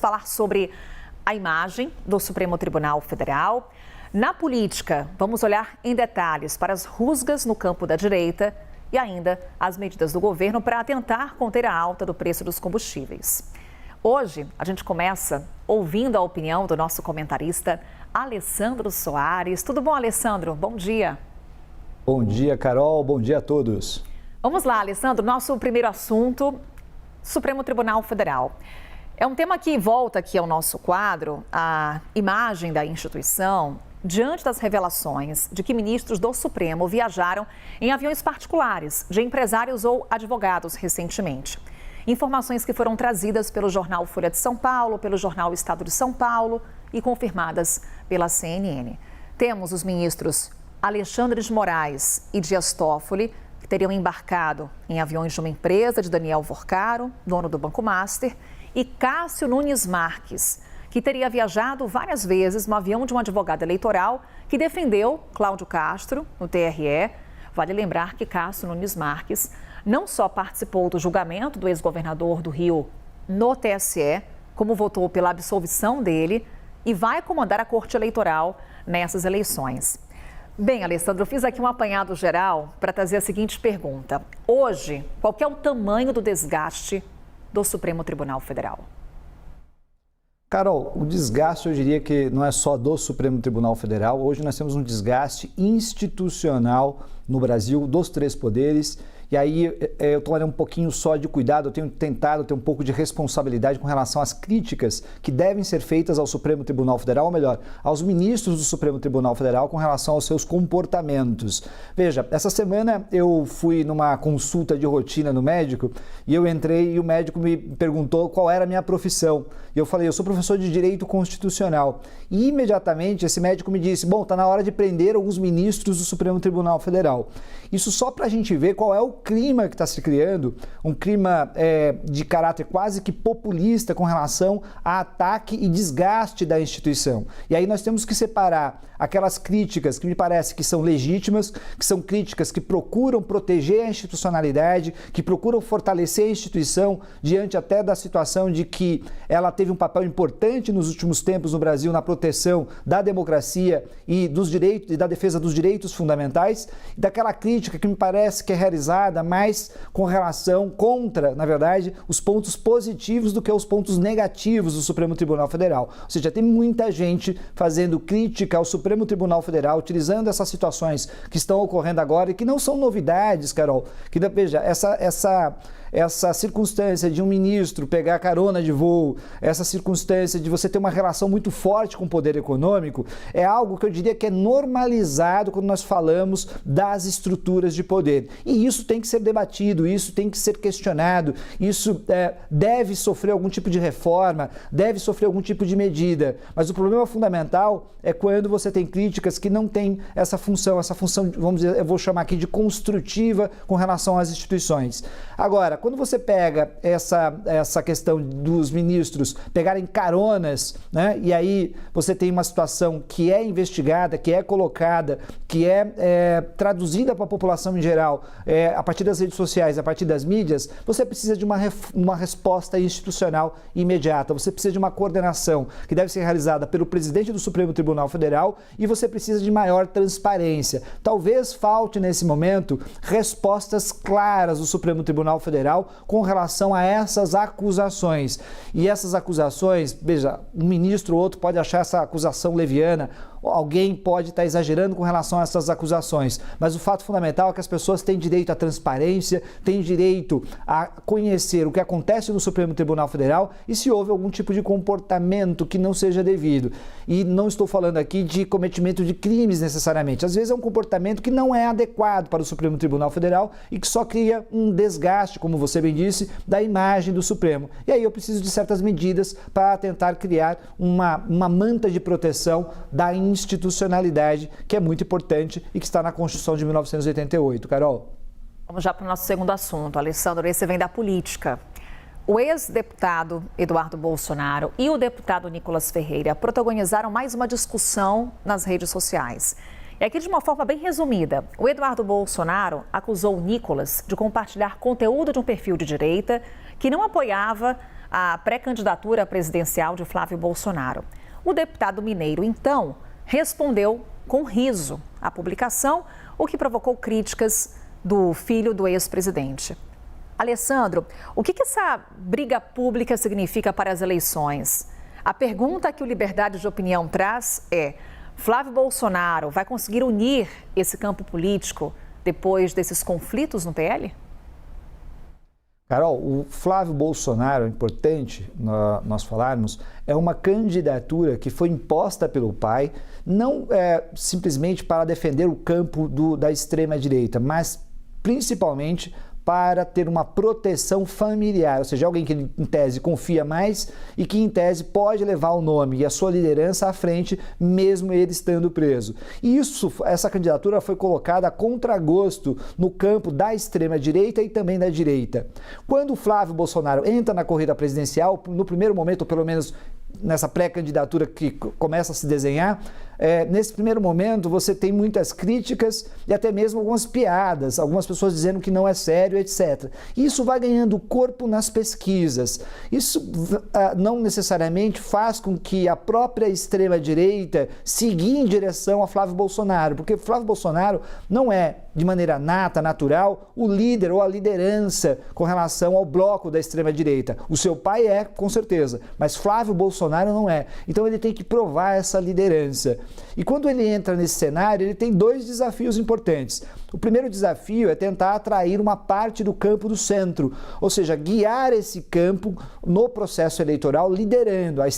falar sobre a imagem do Supremo Tribunal Federal. Na política, vamos olhar em detalhes para as rusgas no campo da direita e ainda as medidas do governo para tentar conter a alta do preço dos combustíveis. Hoje, a gente começa ouvindo a opinião do nosso comentarista Alessandro Soares. Tudo bom, Alessandro? Bom dia. Bom dia, Carol. Bom dia a todos. Vamos lá, Alessandro. Nosso primeiro assunto, Supremo Tribunal Federal. É um tema que volta aqui ao nosso quadro, a imagem da instituição, diante das revelações de que ministros do Supremo viajaram em aviões particulares de empresários ou advogados recentemente. Informações que foram trazidas pelo jornal Folha de São Paulo, pelo jornal Estado de São Paulo e confirmadas pela CNN. Temos os ministros Alexandre de Moraes e Dias Toffoli, que teriam embarcado em aviões de uma empresa de Daniel Vorcaro, dono do Banco Master, e Cássio Nunes Marques, que teria viajado várias vezes no avião de um advogado eleitoral que defendeu Cláudio Castro no TRE. Vale lembrar que Cássio Nunes Marques não só participou do julgamento do ex-governador do Rio no TSE, como votou pela absolvição dele e vai comandar a Corte Eleitoral nessas eleições. Bem, Alessandro, eu fiz aqui um apanhado geral para trazer a seguinte pergunta. Hoje, qual que é o tamanho do desgaste do Supremo Tribunal Federal? Carol, o desgaste eu diria que não é só do Supremo Tribunal Federal. Hoje nós temos um desgaste institucional no Brasil, dos três poderes. E aí eu tomaria um pouquinho só de cuidado, eu tenho tentado ter um pouco de responsabilidade com relação às críticas que devem ser feitas ao Supremo Tribunal Federal, ou melhor, aos ministros do Supremo Tribunal Federal com relação aos seus comportamentos. Veja, essa semana eu fui numa consulta de rotina no médico e eu entrei e o médico me perguntou qual era a minha profissão. E eu falei, eu sou professor de Direito Constitucional. E imediatamente esse médico me disse, bom, está na hora de prender alguns ministros do Supremo Tribunal Federal. Isso só para a gente ver qual é o clima que está se criando, um clima de caráter quase que populista com relação a ataque e desgaste da instituição. E aí nós temos que separar aquelas críticas que me parece que são legítimas, que são críticas que procuram proteger a institucionalidade, que procuram fortalecer a instituição diante até da situação de que ela teve um papel importante nos últimos tempos no Brasil na proteção da democracia e dos direitos e da defesa dos direitos fundamentais, e daquela crítica que me parece que é realizada mais com relação contra, na verdade, os pontos positivos do que os pontos negativos do Supremo Tribunal Federal. Ou seja, tem muita gente fazendo crítica ao Supremo Tribunal Federal, utilizando essas situações que estão ocorrendo agora e que não são novidades, Carol. Que, veja, essa circunstância de um ministro pegar carona de voo, essa circunstância de você ter uma relação muito forte com o poder econômico, é algo que eu diria que é normalizado quando nós falamos das estruturas de poder. E isso tem que ser debatido, isso tem que ser questionado, isso deve sofrer algum tipo de reforma, deve sofrer algum tipo de medida. Mas o problema fundamental é quando você tem críticas que não têm essa função, vamos dizer, eu vou chamar aqui de construtiva com relação às instituições. Agora, quando você pega essa questão dos ministros pegarem caronas, né, e aí você tem uma situação que é investigada, que é colocada, que é traduzida para a população em geral, a partir das redes sociais, a partir das mídias, você precisa de uma resposta institucional imediata, você precisa de uma coordenação que deve ser realizada pelo presidente do Supremo Tribunal Federal e você precisa de maior transparência. Talvez falte nesse momento respostas claras do Supremo Tribunal Federal com relação a essas acusações. E essas acusações, veja, um ministro ou outro pode achar essa acusação leviana, alguém pode estar exagerando com relação a essas acusações, mas o fato fundamental é que as pessoas têm direito à transparência, têm direito a conhecer o que acontece no Supremo Tribunal Federal e se houve algum tipo de comportamento que não seja devido. E não estou falando aqui de cometimento de crimes necessariamente, às vezes é um comportamento que não é adequado para o Supremo Tribunal Federal e que só cria um desgaste, como você bem disse, da imagem do Supremo. E aí eu preciso de certas medidas para tentar criar uma manta de proteção da institucionalidade, que é muito importante e que está na Constituição de 1988. Carol. Vamos já para o nosso segundo assunto, Alessandro, esse vem da política. O ex-deputado Eduardo Bolsonaro e o deputado Nicolas Ferreira protagonizaram mais uma discussão nas redes sociais. E aqui de uma forma bem resumida, o Eduardo Bolsonaro acusou o Nicolas de compartilhar conteúdo de um perfil de direita que não apoiava a pré-candidatura presidencial de Flávio Bolsonaro. O deputado mineiro, então, respondeu com riso à publicação, o que provocou críticas do filho do ex-presidente. Alessandro, o que essa briga pública significa para as eleições? A pergunta que o Liberdade de Opinião traz é: Flávio Bolsonaro vai conseguir unir esse campo político depois desses conflitos no PL? Carol, o Flávio Bolsonaro, é importante nós falarmos, é uma candidatura que foi imposta pelo pai, não simplesmente para defender o campo da extrema-direita, mas principalmente para ter uma proteção familiar, ou seja, alguém que em tese confia mais e que em tese pode levar o nome e a sua liderança à frente, mesmo ele estando preso. E essa candidatura foi colocada a contragosto no campo da extrema-direita e também da direita. Quando o Flávio Bolsonaro entra na corrida presidencial, no primeiro momento, ou pelo menos nessa pré-candidatura que começa a se desenhar, nesse primeiro momento você tem muitas críticas e até mesmo algumas piadas, algumas pessoas dizendo que não é sério, etc. Isso vai ganhando corpo nas pesquisas. Isso não necessariamente faz com que a própria extrema-direita siga em direção a Flávio Bolsonaro, porque Flávio Bolsonaro não é, de maneira nata, natural, o líder ou a liderança com relação ao bloco da extrema-direita. O seu pai é, com certeza, mas Flávio Bolsonaro não é. Então ele tem que provar essa liderança. E quando ele entra nesse cenário, ele tem dois desafios importantes. O primeiro desafio é tentar atrair uma parte do campo do centro, ou seja, guiar esse campo no processo eleitoral, liderando a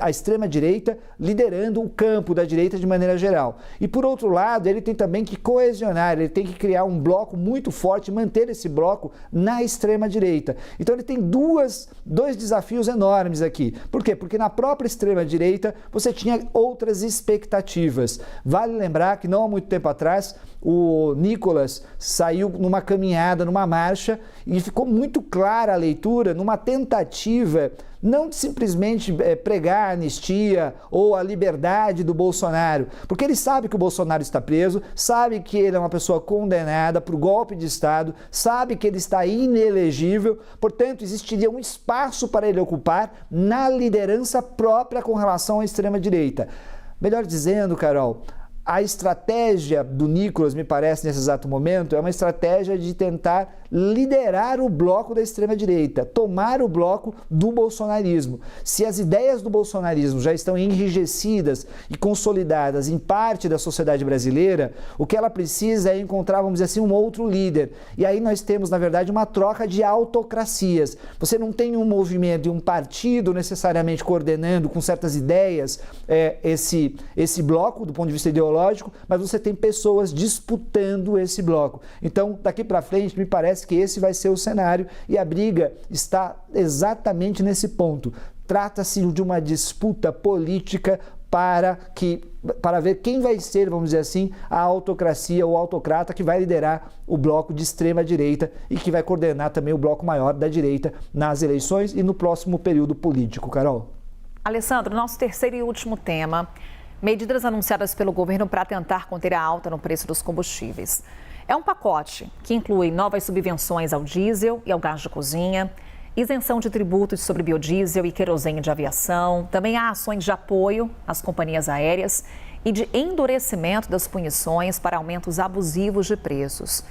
extrema-direita, liderando o campo da direita de maneira geral. E por outro lado, ele tem também que coesionar, ele tem que criar um bloco muito forte, manter esse bloco na extrema-direita. Então ele tem dois desafios enormes aqui. Por quê? Porque na própria extrema-direita você tinha outras expectativas. Vale lembrar que não há muito tempo atrás o Nicolas saiu numa caminhada, numa marcha, e ficou muito clara a leitura numa tentativa não de simplesmente pregar a anistia ou a liberdade do Bolsonaro, porque ele sabe que o Bolsonaro está preso, sabe que ele é uma pessoa condenada por golpe de Estado, sabe que ele está inelegível, portanto existiria um espaço para ele ocupar na liderança própria com relação à extrema-direita. Melhor dizendo, Carol, a estratégia do Nicolas, me parece, nesse exato momento, é uma estratégia de tentar liderar o bloco da extrema-direita, tomar o bloco do bolsonarismo. Se as ideias do bolsonarismo já estão enrijecidas e consolidadas em parte da sociedade brasileira, o que ela precisa é encontrar, vamos dizer assim, um outro líder. E aí nós temos, na verdade, uma troca de autocracias. Você não tem um movimento e um partido necessariamente coordenando com certas ideias esse bloco, do ponto de vista ideológico, mas você tem pessoas disputando esse bloco. Então, daqui para frente, me parece que esse vai ser o cenário e a briga está exatamente nesse ponto. Trata-se de uma disputa política para ver quem vai ser, vamos dizer assim, a autocracia ou autocrata que vai liderar o bloco de extrema-direita e que vai coordenar também o bloco maior da direita nas eleições e no próximo período político. Carol. Alessandro, nosso terceiro e último tema: medidas anunciadas pelo governo para tentar conter a alta no preço dos combustíveis. É um pacote que inclui novas subvenções ao diesel e ao gás de cozinha, isenção de tributos sobre biodiesel e querosene de aviação, também há ações de apoio às companhias aéreas e de endurecimento das punições para aumentos abusivos de preços.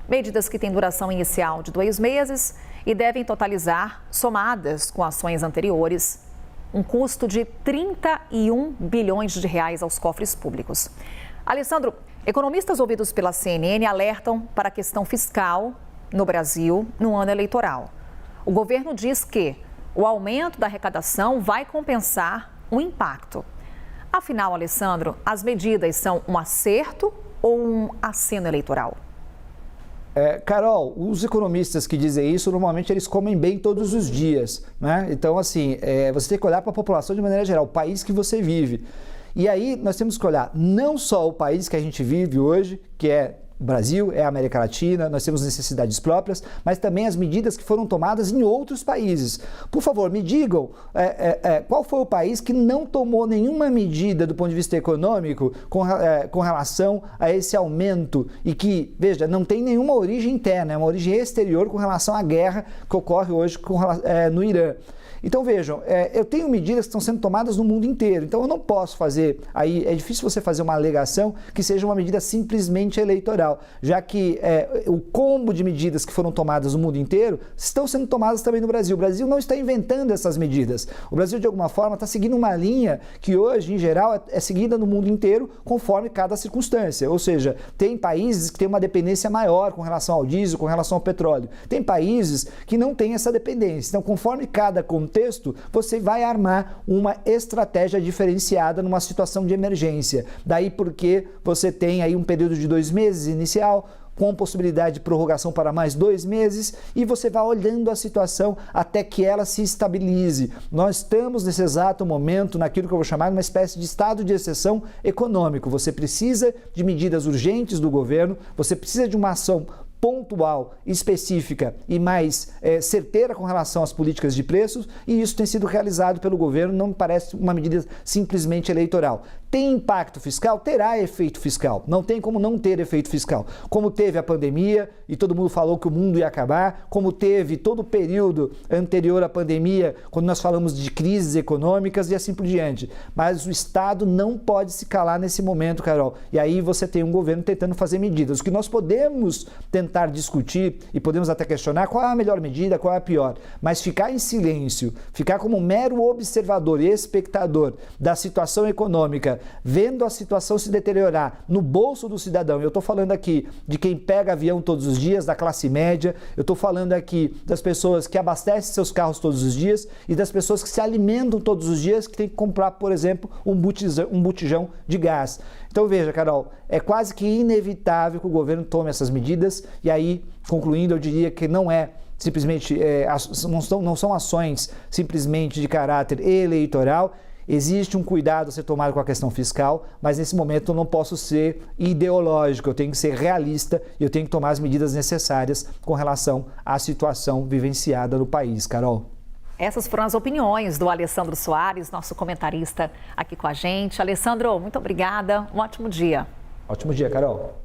Medidas que têm duração inicial de 2 meses e devem totalizar, somadas com ações anteriores, um custo de 31 bilhões de reais aos cofres públicos. Alessandro, economistas ouvidos pela CNN alertam para a questão fiscal no Brasil no ano eleitoral. O governo diz que o aumento da arrecadação vai compensar o impacto. Afinal, Alessandro, as medidas são um acerto ou um aceno eleitoral? Carol, os economistas que dizem isso, normalmente eles comem bem todos os dias, né? Então, assim, você tem que olhar para a população de maneira geral, o país que você vive. E aí nós temos que olhar não só o país que a gente vive hoje, que é o Brasil, é a América Latina, nós temos necessidades próprias, mas também as medidas que foram tomadas em outros países. Por favor, me digam qual foi o país que não tomou nenhuma medida do ponto de vista econômico com relação a esse aumento e que, veja, não tem nenhuma origem interna, é uma origem exterior com relação à guerra que ocorre hoje no Irã. Então vejam, eu tenho medidas que estão sendo tomadas no mundo inteiro, então eu não posso fazer, aí é difícil você fazer uma alegação que seja uma medida simplesmente eleitoral, já que o combo de medidas que foram tomadas no mundo inteiro estão sendo tomadas também no Brasil. O Brasil não está inventando essas medidas. O Brasil, de alguma forma, está seguindo uma linha que hoje, em geral, é seguida no mundo inteiro conforme cada circunstância. Ou seja, tem países que têm uma dependência maior com relação ao diesel, com relação ao petróleo. Tem países que não têm essa dependência. Então, conforme cada contexto, você vai armar uma estratégia diferenciada numa situação de emergência. Daí porque você tem aí um período de 2 meses inicial, com possibilidade de prorrogação para mais 2 meses, e você vai olhando a situação até que ela se estabilize. Nós estamos nesse exato momento naquilo que eu vou chamar de uma espécie de estado de exceção econômico. Você precisa de medidas urgentes do governo, você precisa de uma ação pontual, específica e mais certeira com relação às políticas de preços, e isso tem sido realizado pelo governo, não me parece uma medida simplesmente eleitoral. Tem impacto fiscal? Terá efeito fiscal. Não tem como não ter efeito fiscal. Como teve a pandemia e todo mundo falou que o mundo ia acabar, como teve todo o período anterior à pandemia, quando nós falamos de crises econômicas e assim por diante. Mas o Estado não pode se calar nesse momento, Carol. E aí você tem um governo tentando fazer medidas. O que nós podemos tentar discutir e podemos até questionar qual é a melhor medida, qual é a pior, mas ficar em silêncio, ficar como um mero observador e espectador da situação econômica, vendo a situação se deteriorar no bolso do cidadão. Eu estou falando aqui de quem pega avião todos os dias, da classe média, eu estou falando aqui das pessoas que abastecem seus carros todos os dias e das pessoas que se alimentam todos os dias, que tem que comprar, por exemplo, um botijão de gás. Então veja, Carol, é quase que inevitável que o governo tome essas medidas, e aí, concluindo, eu diria que não é simplesmente, não são ações simplesmente de caráter eleitoral. Existe um cuidado a ser tomado com a questão fiscal, mas nesse momento eu não posso ser ideológico, eu tenho que ser realista e eu tenho que tomar as medidas necessárias com relação à situação vivenciada no país, Carol. Essas foram as opiniões do Alessandro Soares, nosso comentarista aqui com a gente. Alessandro, muito obrigada, um ótimo dia. Ótimo dia, Carol.